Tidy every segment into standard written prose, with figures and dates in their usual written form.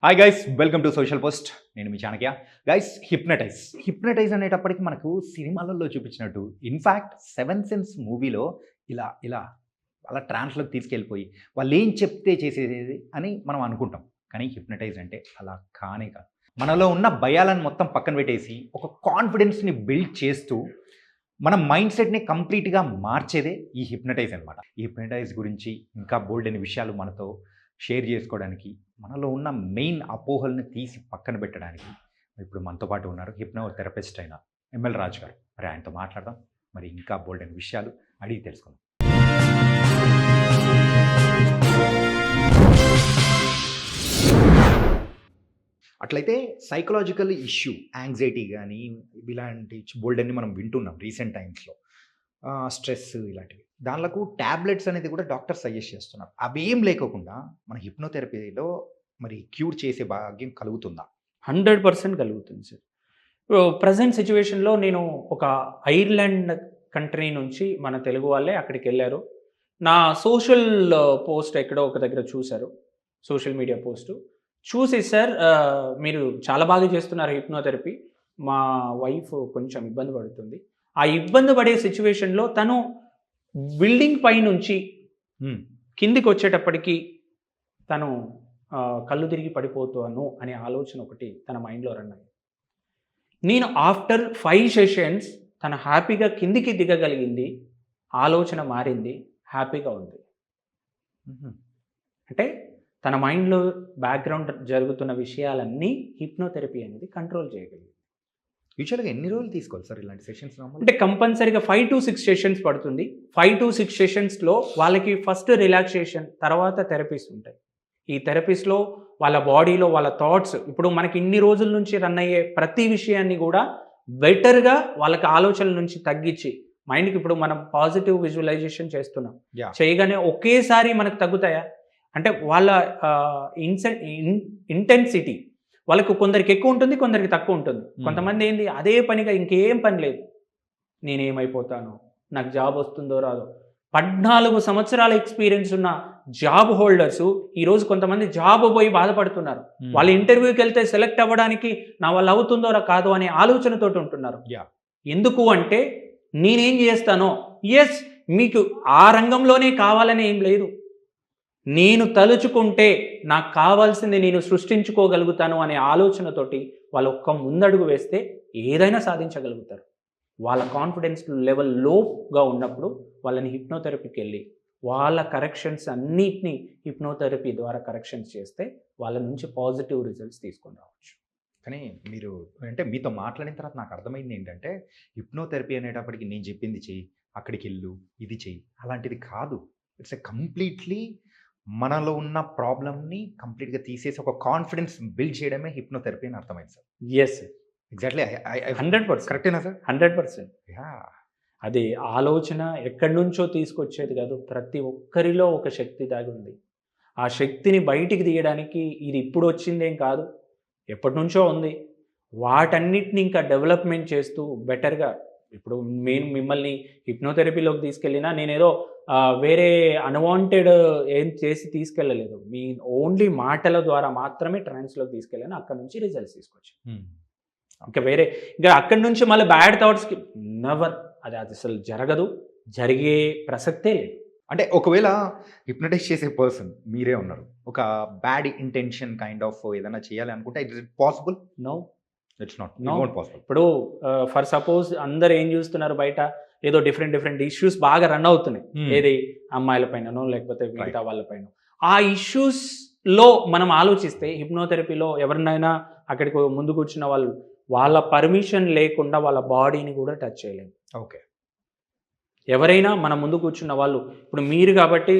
Hi guys, welcome to social post. నేను మీ Chanakya. Guys, hypnotise అనేటప్పటికి మనకు సినిమాలలో చూపించినట్టు ఇన్ఫ్యాక్ట్ సెవెన్ సెన్స్ మూవీలో ఇలా ఇలా అలా ట్రాన్స్లోకి తీసుకెళ్ళిపోయి వాళ్ళు ఏం చెప్తే చేసేది అని మనం అనుకుంటాం. కానీ హిప్నటైజ్ అంటే అలా కానే కాదు. మనలో ఉన్న భయాలను మొత్తం పక్కన పెట్టేసి ఒక కాన్ఫిడెన్స్ని బిల్డ్ చేస్తూ మన మైండ్ సెట్ని కంప్లీట్గా మార్చేదే ఈ హిప్నటైజ్ అనమాట. ఈ హిప్నటైజ్ గురించి ఇంకా బోల్డ్ అనే విషయాలు మనతో షేర్ చేసుకోవడానికి, మనలో ఉన్న మెయిన్ అపోహల్ని తీసి పక్కన పెట్టడానికి ఇప్పుడు మనతో పాటు ఉన్నారు హిప్నో థెరపిస్ట్ అయిన ఎంఎల్ రాజు గారు. మరి ఆయనతో మాట్లాడదాం, మరి ఇంకా బోల్డ్ అయిన విషయాలు అడిగి తెలుసుకుందాం. అట్లయితే సైకలాజికల్ ఇష్యూ, యాంగ్జైటీ కానీ ఇలాంటి బోల్డ్ అన్ని మనం వింటున్నాం రీసెంట్ టైమ్స్లో. స్ట్రెస్ ఇలాంటివి, దానిలకు ట్యాబ్లెట్స్ అనేది కూడా డాక్టర్ సజెస్ట్ చేస్తున్నారు. అవి ఏం లేకోకుండా మన హిప్నోథెరపీలో మరి క్యూర్ చేసే భాగ్యం కలుగుతుందా? 100% కలుగుతుంది సార్. ఇప్పుడు ప్రజెంట్ సిచ్యువేషన్లో నేను ఒక ఐర్లాండ్ కంట్రీ నుంచి మన తెలుగు వాళ్ళే అక్కడికి వెళ్ళారు. నా సోషల్ పోస్ట్ ఎక్కడో ఒక దగ్గర చూశారు, సోషల్ మీడియా పోస్టు చూసి, సార్ మీరు చాలా బాగా చేస్తున్నారు హిప్నోథెరపీ, మా వైఫ్ కొంచెం ఇబ్బంది పడుతుంది. ఆ ఇబ్బంది పడే సిచ్యువేషన్లో తను బిల్డింగ్ పై నుంచి కిందికి వచ్చేటప్పటికి తను కళ్ళు తిరిగి పడిపోతాను అనే ఆలోచన ఒకటి తన మైండ్లో రన్ అయ్యింది. నేను ఆఫ్టర్ 5 సెషన్స్ తను హ్యాపీగా కిందికి దిగగలిగింది, ఆలోచన మారింది, హ్యాపీగా ఉంది. అంటే తన మైండ్లో బ్యాక్గ్రౌండ్ జరుగుతున్న విషయాలన్నీ హిప్నోథెరపీ అనేది కంట్రోల్ చేయగలిగింది. యూజువల్గా ఎన్ని రోజులు తీసుకోవాలి సార్ ఇలాంటి సెషన్స్? అంటే కంపల్సరీగా 5 to 6 సెషన్స్ పడుతుంది. 5 to 6 సెషన్స్లో వాళ్ళకి ఫస్ట్ రిలాక్సేషన్, తర్వాత థెరపీస్ ఉంటాయి. ఈ థెరపీస్లో వాళ్ళ బాడీలో వాళ్ళ థాట్స్, ఇప్పుడు మనకి ఇన్ని రోజుల నుంచి రన్ అయ్యే ప్రతి విషయాన్ని కూడా బెటర్గా వాళ్ళకి ఆలోచనల నుంచి తగ్గించి, మైండ్కి ఇప్పుడు మనం పాజిటివ్ విజువలైజేషన్ చేస్తున్నాం, చేయగానే ఒకేసారి మనకు తగ్గుతాయా అంటే వాళ్ళ ఇంటెన్సిటీ వాళ్ళకు కొందరికి ఎక్కువ ఉంటుంది, కొందరికి తక్కువ ఉంటుంది. కొంతమంది ఏంది అదే పనిగా ఇంకేం పని లేదు, నేనేమైపోతాను, నాకు జాబ్ వస్తుందో రాదో. 14 సంవత్సరాల ఎక్స్పీరియన్స్ ఉన్న జాబ్ హోల్డర్సు ఈరోజు కొంతమంది జాబ్ పోయి బాధపడుతున్నారు. వాళ్ళు ఇంటర్వ్యూకి వెళ్తే సెలెక్ట్ అవ్వడానికి నా వల్ల అవుతుందో కాదో అనే ఆలోచనతోటి ఉంటున్నారు. ఎందుకు అంటే నేనేం చేస్తానో, ఎస్ మీకు ఆ రంగంలోనే కావాలని ఏం లేదు, నేను తలుచుకుంటే నాకు కావాల్సింది నేను సృష్టించుకోగలుగుతాను అనే ఆలోచనతోటి వాళ్ళు ఒక్క ముందడుగు వేస్తే ఏదైనా సాధించగలుగుతారు. వాళ్ళ కాన్ఫిడెన్స్ లెవెల్ లోగా ఉన్నప్పుడు వాళ్ళని హిప్నోథెరపీకి వెళ్ళి వాళ్ళ కరెక్షన్స్ అన్నిటినీ హిప్నోథెరపీ ద్వారా కరెక్షన్స్ చేస్తే వాళ్ళ నుంచి పాజిటివ్ రిజల్ట్స్ తీసుకొని రావచ్చు. కానీ మీరు అంటే మీతో మాట్లాడిన తర్వాత నాకు అర్థమైంది ఏంటంటే, హిప్నోథెరపీ అనేటప్పటికి నేను చెప్పింది చెయ్యి, అక్కడికి వెళ్ళు, ఇది చెయ్యి, అలాంటిది కాదు. ఇట్స్ ఎ కంప్లీట్లీ మనలో ఉన్న ప్రాబ్లమ్ని కంప్లీట్గా తీసేసి ఒక కాన్ఫిడెన్స్ బిల్డ్ చేయడమే హిప్నోథెరపీ అని అర్థమైంది సార్. Yes, exactly. 100% కరెక్టేనా సార్? 100%. అది ఆలోచన ఎక్కడి నుంచో తీసుకొచ్చేది కాదు, ప్రతి ఒక్కరిలో ఒక శక్తి దాగి ఉంది. ఆ శక్తిని బయటికి తీయడానికి ఇది ఇప్పుడు వచ్చిందేం కాదు, ఎప్పటి నుంచో ఉంది. వాటన్నిటిని ఇంకా డెవలప్మెంట్ చేస్తూ బెటర్గా, ఇప్పుడు నేను మిమ్మల్ని హిప్నోథెరపీలోకి తీసుకెళ్ళినా నేనేదో వేరే అన్వాంటెడ్ ఏం చేసి తీసుకెళ్ళలేదు, మీ ఓన్లీ మాటల ద్వారా మాత్రమే ట్రాన్స్లోకి తీసుకెళ్ళాను, అక్కడ నుంచి రిజల్ట్స్ తీసుకొచ్చాను. ఇంకా వేరే ఇంకా అక్కడి నుంచి మళ్ళీ బ్యాడ్ థాట్స్కి నెవర్, అది అసలు జరగదు, జరిగే ప్రసక్తే లేదు. అంటే ఒకవేళ హిప్నటైజ్ చేసే పర్సన్ మీరే ఉన్నారు, ఒక బ్యాడ్ ఇంటెన్షన్ కైండ్ ఆఫ్ ఏదైనా చేయాలి అనుకుంటే it is possible? No, it's not possible. ఇప్పుడు ఫర్ సపోజ్ అందరు ఏం చూస్తున్నారు, బయట ఏదో డిఫరెంట్ ఇష్యూస్ బాగా రన్ అవుతున్నాయి, ఏది అమ్మాయిల పైననో లేకపోతే మిగతా వాళ్ళ పైన. ఆ ఇష్యూస్లో మనం ఆలోచిస్తే హిప్నోథెరపీలో ఎవరినైనా అక్కడికి ముందు కూర్చున్న వాళ్ళు వాళ్ళ పర్మిషన్ లేకుండా వాళ్ళ బాడీని కూడా టచ్ చేయలేము. ఓకే, ఎవరైనా మన ముందు కూర్చున్న వాళ్ళు, ఇప్పుడు మీరు కాబట్టి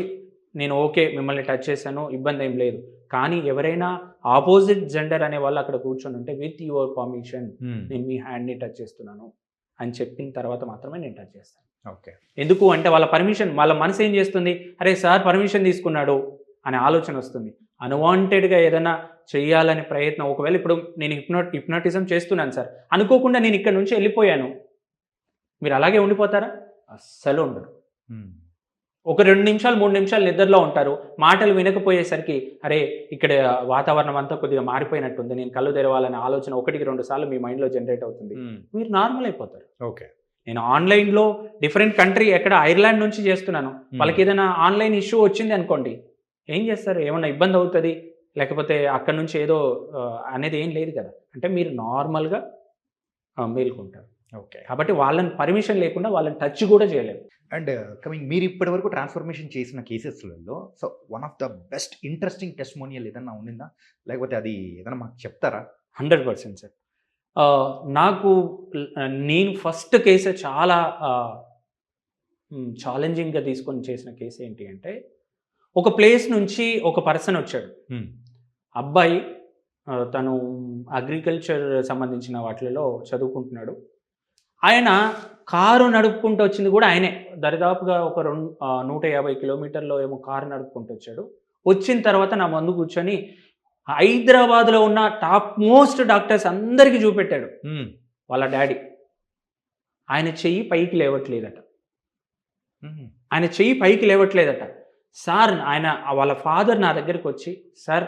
నేను ఓకే మిమ్మల్ని టచ్ చేశాను, ఇబ్బంది ఏం లేదు. కానీ ఎవరైనా ఆపోజిట్ జెండర్ అనే వాళ్ళు అక్కడ కూర్చొని ఉంటే విత్ యువర్ పర్మిషన్ నేను మీ హ్యాండ్ని టచ్ చేస్తున్నాను అని చెప్పిన తర్వాత మాత్రమే నేను టచ్ చేస్తాను. ఓకే, ఎందుకు అంటే వాళ్ళ పర్మిషన్, వాళ్ళ మనసు ఏం చేస్తుంది, అరే సార్ పర్మిషన్ తీసుకున్నాడు అనే ఆలోచన వస్తుంది. అన్వాంటెడ్గా ఏదైనా చేయాలనే ప్రయత్నం, ఒకవేళ ఇప్పుడు నేను హిప్నోటిజం చేస్తున్నాను సార్, అనుకోకుండా నేను ఇక్కడ నుంచి వెళ్ళిపోయాను, మీరు అలాగే ఉండిపోతారా? అస్సలు ఉండరు. ఒక 2 నిమిషాలు 3 నిమిషాలు నిద్రలో ఉంటారు. మాటలు వినకపోయేసరికి అరే ఇక్కడ వాతావరణం అంతా కొద్దిగా మారిపోయినట్టుంది, నేను కళ్ళు తెరవాలనే ఆలోచన 1-2 సార్లు మీ మైండ్లో జనరేట్ అవుతుంది. మీరు నార్మల్ అయిపోతారు. ఓకే. నేను ఆన్లైన్లో డిఫరెంట్ కంట్రీ ఎక్కడ ఐర్లాండ్ నుంచి చేస్తున్నాను. వాళ్ళకి ఏదైనా ఆన్లైన్ ఇష్యూ వచ్చింది అనుకోండి, ఏం చేస్తారు? ఏమన్నా ఇబ్బంది అవుతుంది లేకపోతే అక్కడ నుంచి ఏదో అనేది ఏం లేదు కదా. అంటే మీరు నార్మల్గా మేల్కొంటారు. ఓకే. కాబట్టి వాళ్ళని పర్మిషన్ లేకుండా వాళ్ళని టచ్ కూడా చేయలేము. అండ్ కమింగ్, మీరు ఇప్పటి వరకు ట్రాన్స్ఫర్మేషన్ చేసిన కేసెస్లలో so one of the best interesting testimonial ఏదన్నా ఉండిందా, లేకపోతే అది ఏదైనా మాకు చెప్తారా? 100% సార్. నాకు నేను ఫస్ట్ కేసు చాలా ఛాలెంజింగ్గా తీసుకొని చేసిన కేసు ఏంటి అంటే, ఒక ప్లేస్ నుంచి ఒక పర్సన్ వచ్చాడు. అబ్బాయి తను అగ్రికల్చర్ సంబంధించిన వాటిలో చదువుకుంటున్నాడు. ఆయన కారు నడుపుకుంటూ వచ్చింది కూడా ఆయనే. దరిదాపుగా ఒక 150 కిలోమీటర్లో ఏమో కారు నడుపుకుంటూ వచ్చాడు. వచ్చిన తర్వాత నా ముందు కూర్చొని హైదరాబాద్లో ఉన్న టాప్ మోస్ట్ డాక్టర్స్ అందరికీ చూపెట్టాడు వాళ్ళ డాడీ. ఆయన చెయ్యి పైకి లేవట్లేదట. ఆయన చెయ్యి పైకి లేవట్లేదట. సార్, ఆయన వాళ్ళ ఫాదర్ నా దగ్గరికి వచ్చి, సార్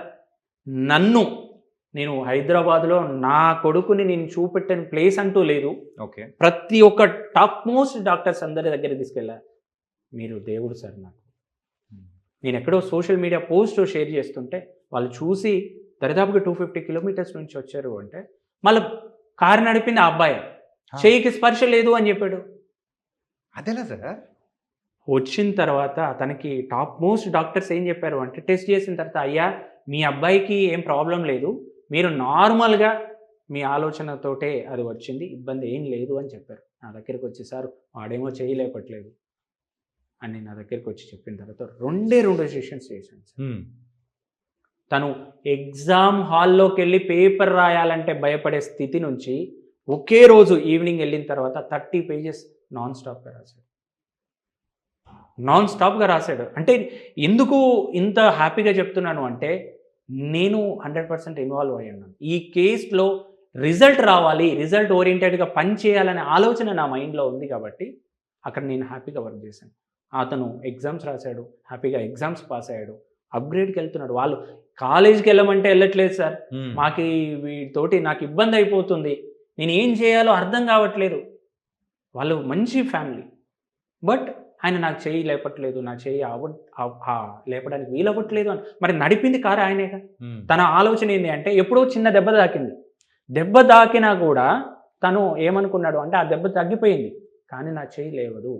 నేను హైదరాబాద్లో నా కొడుకుని నేను చూపెట్టిన ప్లేస్ అంటూ లేదు. ఓకే. ప్రతి ఒక్క టాప్ మోస్ట్ డాక్టర్స్ అందరి దగ్గర తీసుకెళ్ళా. మీరు దేవుడు సార్ నాకు. నేను ఎక్కడో సోషల్ మీడియా పోస్ట్ షేర్ చేస్తుంటే వాళ్ళు చూసి దరిదాపుగా 250 కిలోమీటర్స్ నుంచి వచ్చారు అంటే, మళ్ళీ కారు నడిపింది ఆ అబ్బాయి. చెయ్యికి స్పర్శ లేదు అని చెప్పాడు. అదేలా సార్? వచ్చిన తర్వాత తనకి టాప్ మోస్ట్ డాక్టర్స్ ఏం చెప్పారు అంటే, టెస్ట్ చేసిన తర్వాత, అయ్యా మీ అబ్బాయికి ఏం ప్రాబ్లం లేదు, మీరు నార్మల్గా మీ ఆలోచనతోటే అది వచ్చింది, ఇబ్బంది ఏం లేదు అని చెప్పారు. నా దగ్గరికి వచ్చి, సార్ వాడేమో చేయలేపట్లేదు అని నా దగ్గరికి వచ్చి చెప్పిన తర్వాత 2 సెషన్స్ చేశాను సార్. తను ఎగ్జామ్ హాల్లోకి వెళ్ళి పేపర్ రాయాలంటే భయపడే స్థితి నుంచి ఒకే రోజు ఈవినింగ్ వెళ్ళిన తర్వాత 30 పేజెస్ నాన్ స్టాప్గా రాశాడు. అంటే ఎందుకు ఇంత హ్యాపీగా చెప్తున్నాను అంటే, నేను 100% ఇన్వాల్వ్ అయ్యి ఉన్నాను ఈ కేసులో. రిజల్ట్ రావాలి, రిజల్ట్ ఓరియంటెడ్గా పని చేయాలనే ఆలోచన నా మైండ్లో ఉంది కాబట్టి అక్కడ నేను హ్యాపీగా వర్క్ చేశాను. అతను ఎగ్జామ్స్ రాశాడు, హ్యాపీగా ఎగ్జామ్స్ పాస్ అయ్యాడు, అప్గ్రేడ్కి వెళ్తున్నాడు. వాళ్ళు కాలేజీకి వెళ్ళమంటే వెళ్ళట్లేదు సార్, మాకు వీటితోటి నాకు ఇబ్బంది అయిపోతుంది, నేను ఏం చేయాలో అర్థం కావట్లేదు. వాళ్ళు మంచి ఫ్యామిలీ, బట్ ఆయన నాకు చెయ్యి లేపట్లేదు, నా చెయ్యి లేపడానికి వీలవ్వట్లేదు అని. మరి నడిపింది కారు ఆయనేగా. తన ఆలోచన ఏంటి అంటే, ఎప్పుడో చిన్న దెబ్బ తాకింది, దెబ్బ తాకినా కూడా తను ఏమనుకున్నాడు అంటే, ఆ దెబ్బ తగ్గిపోయింది కానీ నా చెయ్యి లేవదు,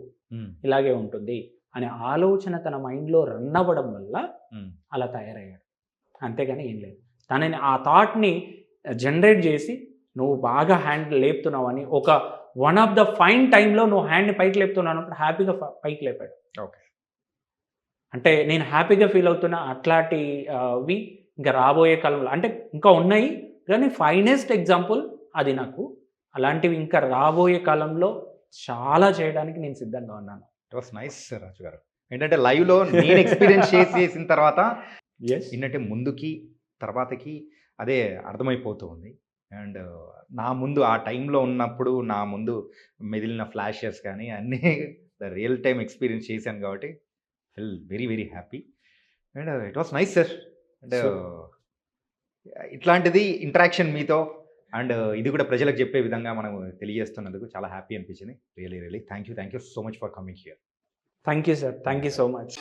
ఇలాగే ఉంటుంది అనే ఆలోచన తన మైండ్లో రన్ అవ్వడం వల్ల అలా తయారయ్యాడు. అంతేగాని ఏం లేదు. తనని ఆ థాట్ని జనరేట్ చేసి, నువ్వు బాగా హ్యాండ్ లేపుతున్నావు అని, ఒక వన్ ఆఫ్ ద ఫైన్ టైంలో నువ్వు హ్యాండ్ని పైకి లేపుతున్నావు అన్నప్పుడు హ్యాపీగా పైకి లేపాడు. ఓకే. అంటే నేను హ్యాపీగా ఫీల్ అవుతున్నా. అట్లాంటివి ఇంకా రాబోయే కాలంలో అంటే ఇంకా ఉన్నాయి, కానీ ఫైనెస్ట్ ఎగ్జాంపుల్ అది నాకు. అలాంటివి ఇంకా రాబోయే కాలంలో చాలా చేయడానికి నేను సిద్ధంగా ఉన్నాను. ఇట్ వాస్ నైస్ రాజు గారు. ఏంటంటే లైవ్లో నేను ఎక్స్పీరియన్స్ చేసిన తర్వాత ఏంటంటే ముందుకి తర్వాతకి అదే అర్థమైపోతూ ఉంది. అండ్ నా ముందు ఆ టైంలో ఉన్నప్పుడు నా ముందు మెదిలిన ఫ్లాషెస్ కానీ అన్నీ రియల్ టైం ఎక్స్పీరియన్స్ చేశాను కాబట్టి feel very very happy. And it was nice sir. And ఇట్లాంటిది ఇంటరాక్షన్ మీతో అండ్ ఇది కూడా ప్రజలకు చెప్పే విధంగా మనం తెలియజేస్తున్నందుకు చాలా హ్యాపీ అనిపించింది. Really thank you so much for coming here. Thank you sir, thank you so much.